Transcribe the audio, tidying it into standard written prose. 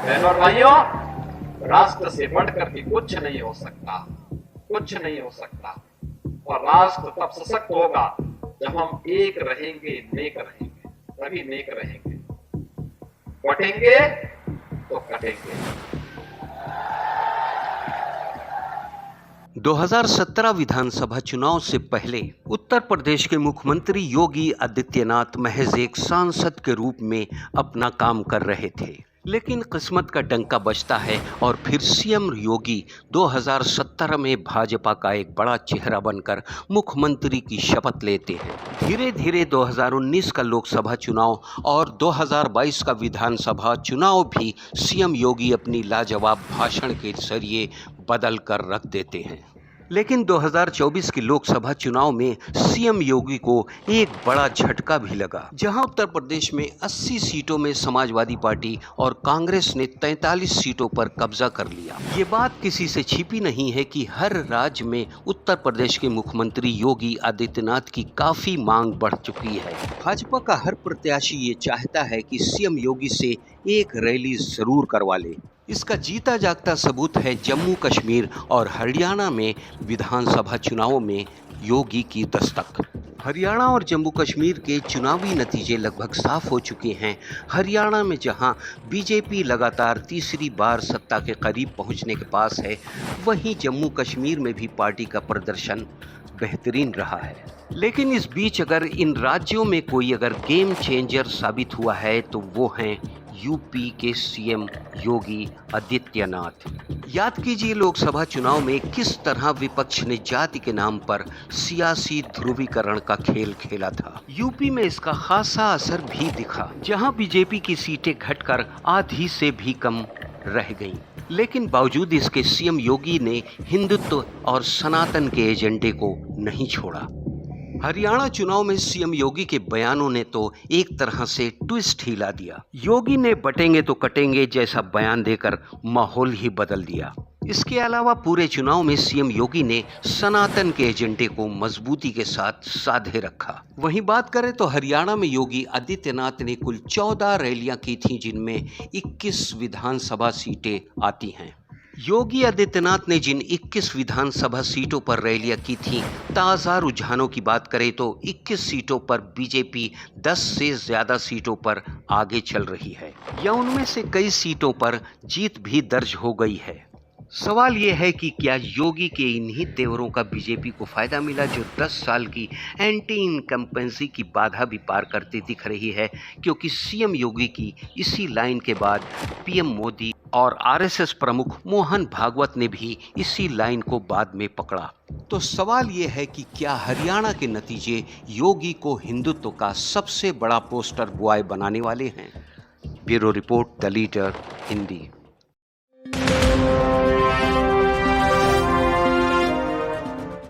बहनों और भाइयों, राष्ट्र से बढ़कर के कुछ नहीं हो सकता, कुछ नहीं हो सकता। और राष्ट्र तब सशक्त होगा जब हम एक रहेंगे, नेक रहेंगे, तभी नेक रहेंगे। बटेंगे तो कटेंगे। 2017 विधानसभा चुनाव से पहले उत्तर प्रदेश के मुख्यमंत्री योगी आदित्यनाथ महज एक सांसद के रूप में अपना काम कर रहे थे, लेकिन किस्मत का डंका बजता है और फिर सीएम योगी 2017 में भाजपा का एक बड़ा चेहरा बनकर मुख्यमंत्री की शपथ लेते हैं। धीरे धीरे 2019 का लोकसभा चुनाव और 2022 का विधानसभा चुनाव भी सीएम योगी अपनी लाजवाब भाषण के जरिए बदल कर रख देते हैं। लेकिन 2024 के लोकसभा चुनाव में सीएम योगी को एक बड़ा झटका भी लगा, जहां उत्तर प्रदेश में 80 सीटों में समाजवादी पार्टी और कांग्रेस ने 43 सीटों पर कब्जा कर लिया। ये बात किसी से छिपी नहीं है कि हर राज्य में उत्तर प्रदेश के मुख्यमंत्री योगी आदित्यनाथ की काफी मांग बढ़ चुकी है। भाजपा का हर प्रत्याशी ये चाहता है कि सीएम योगी से एक रैली जरूर करवा ले। इसका जीता जागता सबूत है जम्मू कश्मीर और हरियाणा में विधानसभा चुनावों में योगी की दस्तक। हरियाणा और जम्मू कश्मीर के चुनावी नतीजे लगभग साफ हो चुके हैं। हरियाणा में जहां बीजेपी लगातार तीसरी बार सत्ता के करीब पहुंचने के पास है, वहीं जम्मू कश्मीर में भी पार्टी का प्रदर्शन बेहतरीन रहा है। लेकिन इस बीच अगर इन राज्यों में कोई अगर गेम चेंजर साबित हुआ है तो वो हैं यूपी के सीएम योगी आदित्यनाथ। याद कीजिए लोकसभा चुनाव में किस तरह विपक्ष ने जाति के नाम पर सियासी ध्रुवीकरण का खेल खेला था। यूपी में इसका खासा असर भी दिखा, जहां बीजेपी की सीटें घटकर आधी से भी कम रह गईं। लेकिन बावजूद इसके सीएम योगी ने हिंदुत्व और सनातन के एजेंडे को नहीं छोड़ा। हरियाणा चुनाव में सीएम योगी के बयानों ने तो एक तरह से ट्विस्ट हिला दिया। योगी ने बटेंगे तो कटेंगे जैसा बयान देकर माहौल ही बदल दिया। इसके अलावा पूरे चुनाव में सीएम योगी ने सनातन के एजेंडे को मजबूती के साथ साधे रखा। वहीं बात करें तो हरियाणा में योगी आदित्यनाथ ने कुल 14 रैलियां की थीं, जिनमें 21 विधानसभा सीटें आती हैं। योगी आदित्यनाथ ने जिन 21 विधानसभा सीटों पर रैलियां की थीं, ताज़ा रुझानों की बात करें तो 21 सीटों पर बीजेपी 10 से ज़्यादा सीटों पर आगे चल रही है, या उनमें से कई सीटों पर जीत भी दर्ज हो गई है। सवाल ये है कि क्या योगी के इन्हीं तेवरों का बीजेपी को फायदा मिला, जो 10 साल की एंटी इनकम्पेंसी की बाधा भी पार करती दिख रही है, क्योंकि सीएम योगी की इसी लाइन के बाद पीएम मोदी और आरएसएस प्रमुख मोहन भागवत ने भी इसी लाइन को बाद में पकड़ा। तो सवाल ये है कि क्या हरियाणा के नतीजे योगी को हिंदुत्व का सबसे बड़ा पोस्टर बॉय बनाने वाले हैं। Bureau report, the leader, Hindi.